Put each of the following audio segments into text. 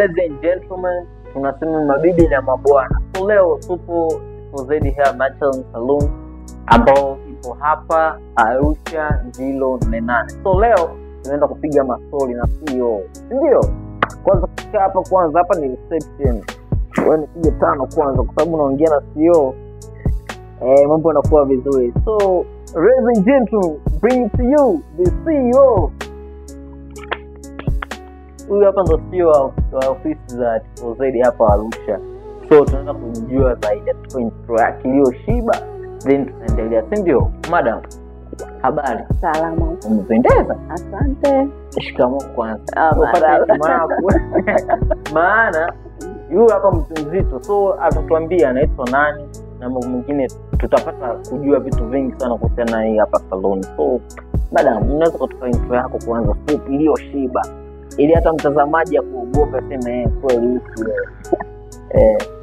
ladies and gentlemen, tunasema mabibi na mabwana. So leo tupo Zedi Hair Natural Salon ambao ipo hapa Arusha Njilo 8. So leo tunaenda kupiga mastori na CEO. Ndio. Kwanza kufika hapa hapa ni reception. Wewe nipige tano kwanza kwa sababu naongea na CEO. Mambo yanakuwa vizuri. So ladies and gentlemen, bring to you the CEO. Huyu hapa ndo CEO wa ofisi za Zedi hapa Arusha. So tunaenda kujua zaidi kwa intro yake iliyoshiba, then tunaendelea. Si ndio? Madam, habari? Salama. Umependeza? Asante. Shikamoo kwanza. Maana yule hapa mtu mzito, so atatuambia anaitwa nani na mambo mengine, tutapata kujua vitu vingi sana kuhusiana na hii hapa salon. So madam, unaweza kutupa intro yako kwanza fupi iliyoshiba, ili hata mtazamaji akuogope sema kweli huyu.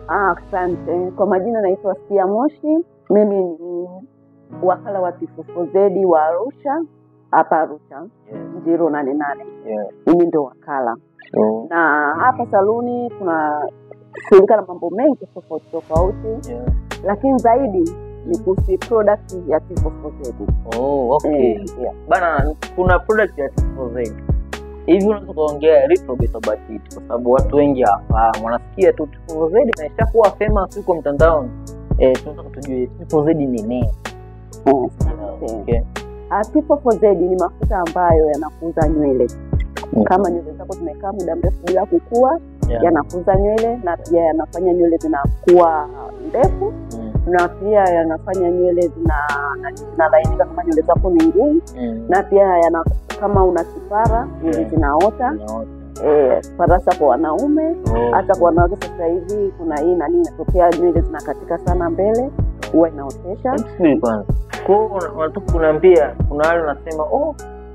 Asante. Kwa majina naitwa Sia Moshi. Mimi ni wakala wa Zedi wa Arusha, hapa Arusha. Njilo 88. Mimi ndo wakala. Na hapa saluni kuna shughulika na mambo mengi tofauti. Lakini zaidi ni kuhusu product ya Zedi. Okay. Bana, kuna product ya Zedi. Hivi unaweza kuongea little bit about it kwa sababu watu wengi hawafahamu. Wanasikia tu Zedi na ishakuwa famous huko mtandaoni. Tunataka tujue Zedi ni nini? Zedi ni mafuta ambayo yanakuza nywele. Kama nywele zako zimekaa muda mrefu bila kukua, yanakuza nywele na pia yanafanya nywele zinakuwa ndefu. Na pia yanafanya nywele zinalainika kama nywele zako ni ngumu. Na pia kama una kipara nywele zinaota. Farasa kwa wanaume, hata kwa wanawake sasa hivi kuna hii nani inatokea nywele zinakatika sana mbele, huwa inaotesha. Kwanza kwa watu kunaambia kuna wale wanasema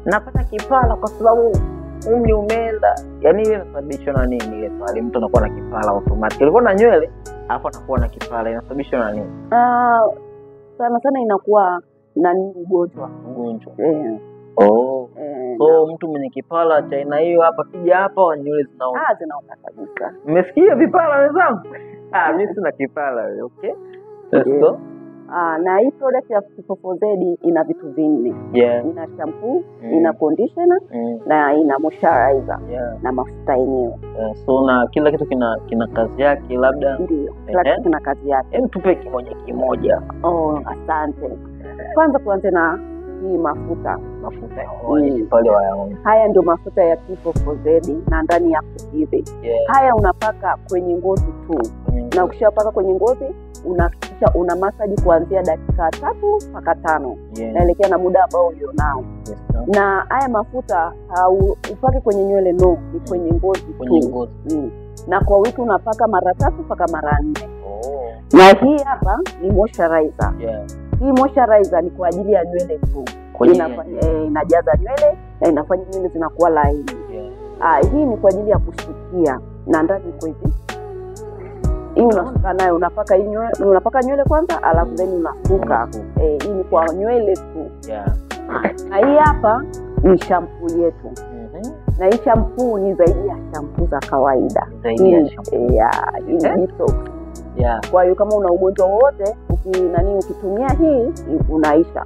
napata kipara kwa sababu umri umeenda. Yaani ile inasababishwa na nini ile pale mtu anakuwa na kipara automatic? Alikuwa na nywele alafu anakuwa na kipara, inasababishwa na nini? Sana inakuwa nani ugonjwa. So mtu mwenye kipara cha aina hiyo hapa kija hapa nywele zinaota. Zinaota kabisa. Mmesikia vipara wenzangu? Mimi sina kipara, okay? So na hii product ya Zedi ina vitu vingi. Ina shampoo, ina conditioner na ina moisturizer na mafuta yenyewe. So na kila kitu kina kazi yake labda. Ndio, kila kitu kina kazi yake. Hebu tupe kimoja. Asante. Kwanza tuanze na hii mafuta pale wayaone. Haya ndio mafuta ya Zedi na ndani yako hivi. Haya unapaka kwenye ngozi tu. Na ukishapaka kwenye ngozi unahakikisha una massage kuanzia dakika 3 mpaka 5. Naelekea na muda ambao ulionao. Na haya mafuta upake kwenye nywele ni kwenye ngozi tu. Na kwa wiki unapaka mara 3 mpaka mara 4. Na hii hapa ni moisturizer. Hii moisturizer ni kwa ajili ya nywele tu. Inajaza nywele na inafanya nywele zinakuwa laini. Hii ni kwa ajili ya kusukia na ndani iko hivi. Hii unasuka nayo, unapaka nywele kwanza alafu then unasuka. Hii ni kwa nywele tu. Na hii hapa ni shampoo yetu. Na hii shampoo ni zaidi ya shampoo za kawaida. Hii ni detox. Kwa hiyo kama una ugonjwa wowote ukitumia hii inaisha.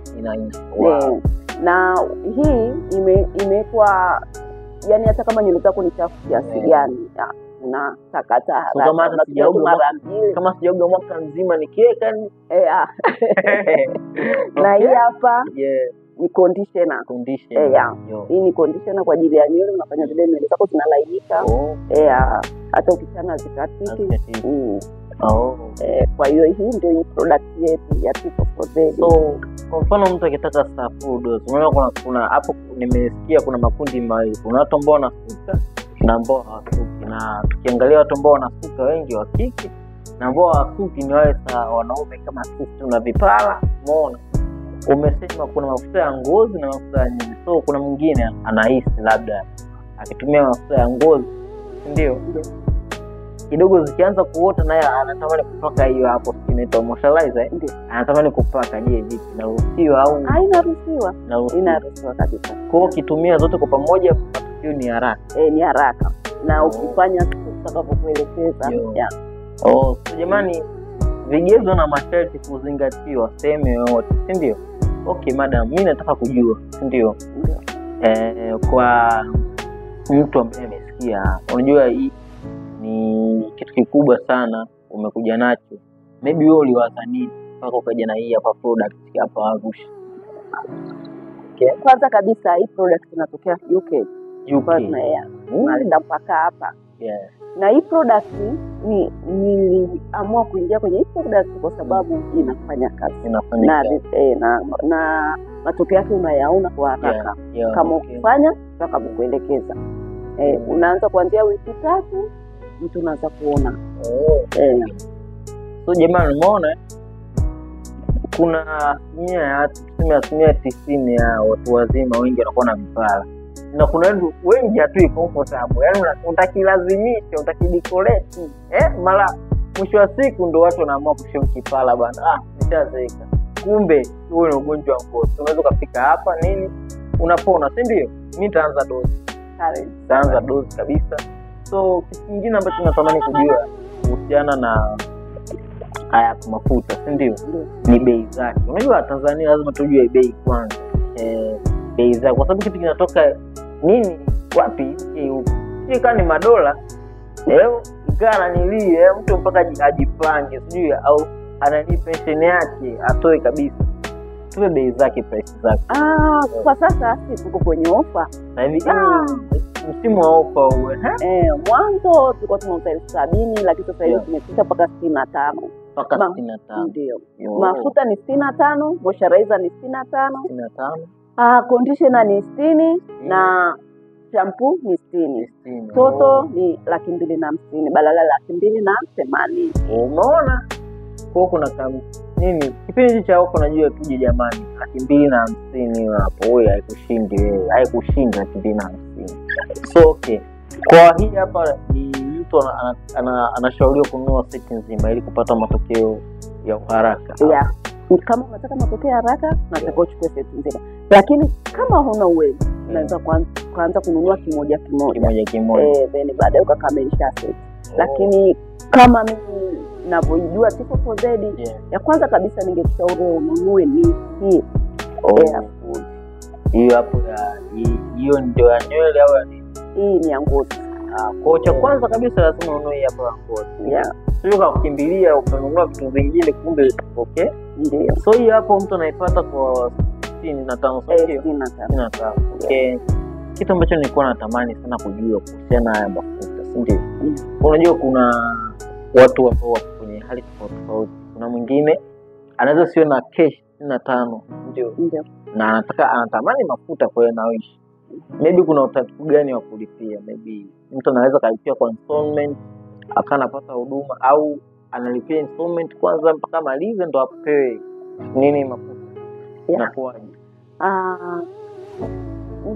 Na hii imekuwa yani hata kama nywele zako ni chafu kiasi gani unatakata haraka. Kama sijaoga mwaka mzima nikiweka na hii hapa ni conditioner. Hii ni conditioner kwa ajili ya nywele, unafanya zile nywele zako zinalainika. Hata ukichana zikatiki. Kwa hiyo hii ndio hii product yetu ya Zedi. So kwa mfano mtu akitaka safudo, unaona kuna hapo nimesikia kuna makundi mawili. Kuna watu ambao wanasuka na ambao hawasuki. Na tukiangalia watu ambao wanasuka wengi wa kike na ambao hawasuki ni wale wanaume kama sisi tuna vipara. Umeona? Umesema kuna mafuta ya ngozi na mafuta ya nywele. So kuna mwingine anahisi labda akitumia mafuta ya ngozi ndio kidogo zikianza kuota naye anatamani kupaka hiyo hapo inaitwa moisturizer. Anatamani kupaka. Je, vipi, inaruhusiwa au? Inaruhusiwa. Inaruhusiwa kabisa. Kwa hiyo ukitumia zote kwa pamoja matokeo ni haraka. Ni haraka. Na ukifanya tutakavyokuelekeza. So jamani, vigezo na masharti kuzingatiwa sehemu yoyote, si ndio? Okay madam, mimi nataka kujua, si ndio? Kwa mtu ambaye amesikia, unajua hii ni kitu kikubwa sana umekuja nacho, maybe wewe uliwaza nini mpaka ukaja na hii hapa product hapa Arusha? Kwanza kabisa hii product inatokea UK. Naenda mpaka hapa. Na hii product niliamua kuingia kwenye hii product kwa sababu inafanya kazi. Na matokeo yake unayaona kwa haraka. Kama ukifanya tutakapokuelekeza. Unaanza kuanzia wiki 3 mtu unaanza kuona. So jamani, umeona kuna asilimia 90 ya watu wazima wengi wanakuwa na vipara, na kuna wengi hatui comfortable, yaani utakilazimisha, utakidecorate mara mwisho wa siku ndo watu wanaamua kushika kipara bana, nishazeeka. Kumbe huo ni ugonjwa wa ngozi. Unaweza kufika hapa nini unapona, si ndio? Mimi nitaanza dozi kabisa. So kitu kingine ambacho natamani kujua kuhusiana na haya mafuta, si ndio? Ni bei zake. Unajua Tanzania lazima tujue bei kwanza. Bei zake, kwa sababu kitu kinatoka nini wapi si kama ni madola ikana nilie mtu mpaka ajipange, sijui au anani pension yake atoe kabisa. Tuwe bei zake, price zake. Kwa sasa sisi tuko kwenye ofa. Na hivi msimu wa ofa uwe. Mwanzo tulikuwa tunauza 70,000 lakini sasa hivi tumefika mpaka 65. Mpaka 65. Ndio. Mafuta ni 65, moisturizer ni 65. Conditioner ni 60 na shampoo ni 60. Toto ni 250,000 badala 280,000. Umeona? Kwa kuna nini kipindi cha ofa, najua tuje jamani, 250,000 hapo wewe haikushindi wewe, haikushinda 250. So okay, kwa hii hapa ni mtu anashauriwa kununua seti nzima ili kupata matokeo ya haraka. Kama unataka matokeo ya haraka nataka uchukue seti nzima, lakini kama huna uwezo unaweza kuanza kununua kimoja, then baadaye ukakamilisha seti. Lakini kama mimi ninavyojua Tifu for Z, ya kwanza kabisa ningekushauri ununue ni hii hiyo hapo hiyo ndio ya nywele au hii ni ya ngozi. Kwa cha kwanza kabisa lazima ununue hapo ya ngozi. Sio kukimbilia ukanunua vitu vingine kumbe ndio. So hii hapo mtu anaipata kwa 65 65. Kitu ambacho nilikuwa natamani sana kujua kuhusiana na mafuta, si ndio? Unajua kuna watu ambao wako kwenye hali tofauti. Kuna mwingine anaweza sio na cash 65, ndio. Na anatamani mafuta kwa yeye naishi. Maybe kuna utaratibu gani wa kulipia? Maybe mtu anaweza kalipia kwa installment akanapata huduma, au analipia installment kwanza mpaka malize ndo apewe nini mafuta. Inakuwaje?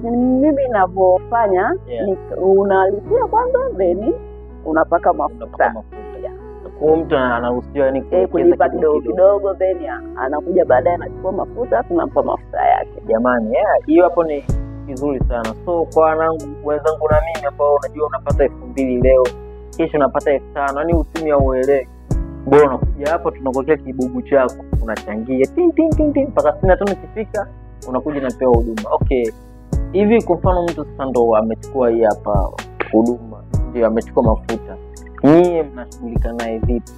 Mimi ninavyofanya ni unalipia kwanza then unapaka mafuta. Kwa mtu anaruhusiwa ni kulipa kidogo then anakuja baadaye anachukua mafuta, tunampa mafuta yake. Jamani, hiyo hapo ni vizuri sana. So kwa wenzangu na mimi ambao unajua unapata 2,000 leo, kesho unapata 5,000, yani uchumi hauelewi. Bora unakuja hapa tunakokea kibubu chako, unachangia ting mpaka 65 kifika unakuja na pewa huduma. Okay. Hivi kwa mfano mtu sasa ndo amechukua hii hapa huduma, ndio amechukua mafuta. Nyie mnashughulika naye vipi?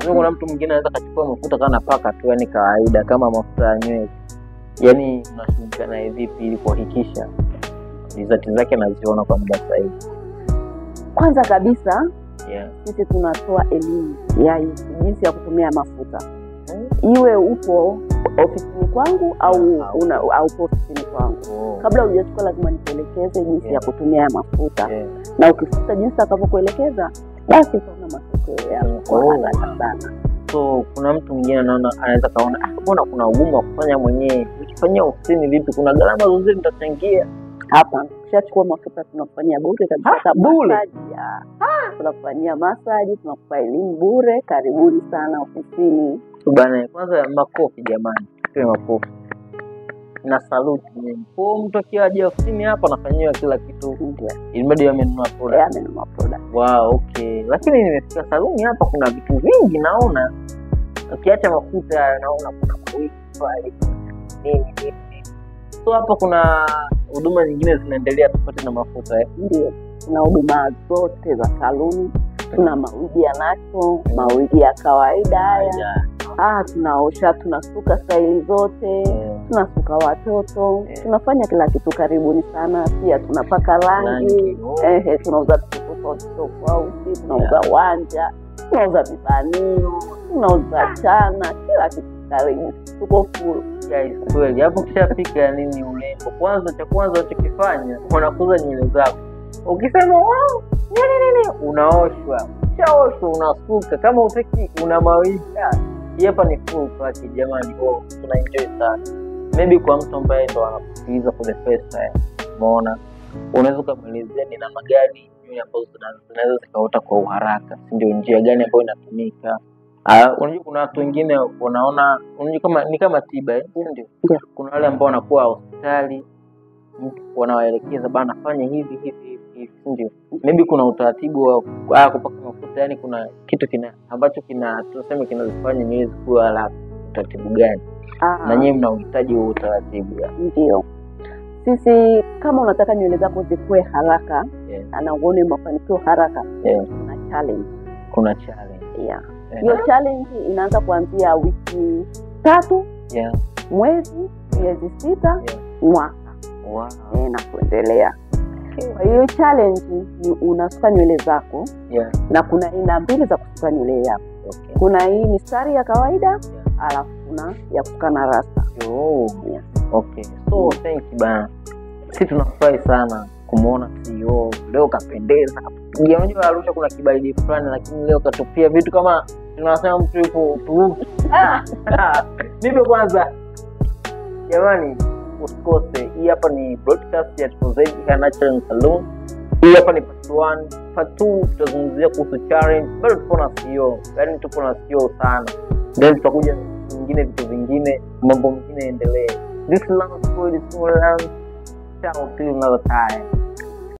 Kuna mtu mwingine anaweza kachukua mafuta kana paka tu, yani kawaida kama mafuta ya nywele. Yaani mnashughulika naye vipi ili kuhakikisha rizati zake anaziona kwa muda sahihi? Kwanza kabisa sisi tunatoa elimu ya jinsi ya kutumia mafuta. Iwe upo ofisini kwangu au ofisini kwangu. Kabla hujachukua lazima nikuelekeze jinsi ya kutumia mafuta. Na ukifuata jinsi atakavyokuelekeza basi utaona matokeo yako kwa haraka sana. So kuna mtu mwingine anaona anaweza kaona mbona kuna ugumu wa kufanya mwenyewe. Ukifanyia ofisini vipi? Kuna gharama zozote mtachangia? Hapa ukishachukua mafuta tunakufanyia bure kabisa. Bure. Tunakufanyia massage, tunakupa elimu bure. Karibuni sana ofisini. Bana, kwanza makofi jamani. Tupe makofi. na salute mimi. Kwa mtu akiaje ofisini hapa anafanyiwa kila kitu. Ilimradi amenunua product. Amenunua product. Wow, okay. Lakini nimefika saluni hapa kuna vitu vingi naona. Ukiacha mafuta naona kuna wiki pale. Nini. So hapa kuna huduma nyingine zinaendelea tofauti na mafuta Ndio. Kuna huduma zote za saluni. Tuna mawigi ya nacho, mawigi ya kawaida haya. Tunaosha, tunasuka staili zote, tunasuka watoto, tunafanya kila kitu. Karibuni sana. Pia tunapaka rangi. Tunauza tofauti, tunauza wanja, tunauza vibanio, tunauza chana, kila kitu. Karibu. Tuko full. Guys, kweli hapo kishafika nini urembo. Kwanza cha kwanza unachokifanya unakuza nywele zako. Ukisema wow, nini unaoshwa. Shaoshwa unasuka kama utaki una mawika. Hapa ni full package jamani. Tuna enjoy sana. Maybe kwa mtu ambaye ndo anasikiliza for the first time. Umeona? Unaweza kumwelezea ni namna gani nywele ambazo zinaweza zikaota kwa uharaka. Ndio njia gani ambayo inatumika? Unajua kuna watu wengine wanaona unajua kama tiba ndio. Kuna wale ambao wanakuwa hospitali wanawaelekeza bana fanya hivi ndio. Maybe kuna utaratibu wa kupaka mafuta, yani kuna kitu ambacho tunasema kinazifanya nywele kuwa haraka. Utaratibu gani? Na nyinyi mnahitaji huo utaratibu. Ndio. Sisi kama unataka nywele zako zikue haraka na uone mafanikio haraka, kuna challenge. Hiyo challenge inaanza kuanzia wiki 3, mwezi, miezi 6, mwaka. Na kuendelea. Kwa hiyo challenge ni unasuka nywele zako. Na kuna aina mbili za kusuka nywele yako. Kuna hii mistari ya kawaida, alafu kuna ya kusuka na rasta. Okay. So thank you bana. Sisi tunafurahi sana kumuona CEO leo kapendeza. Unajua Arusha kuna kibaridi fulani, lakini leo katupia vitu kama tunasema mtu yupo Uturuki. Nipe kwanza. Jamani, usikose. Hii hapa ni broadcast ya Tuzedi Natural Salon. Hii hapa ni part 1. Part 2 tutazungumzia kuhusu challenge. Bado tupo na CEO. Yaani tupo na CEO sana. Then tutakuja nyingine vitu vingine, mambo mengine endelee. This long story is so long. Ciao, till another time.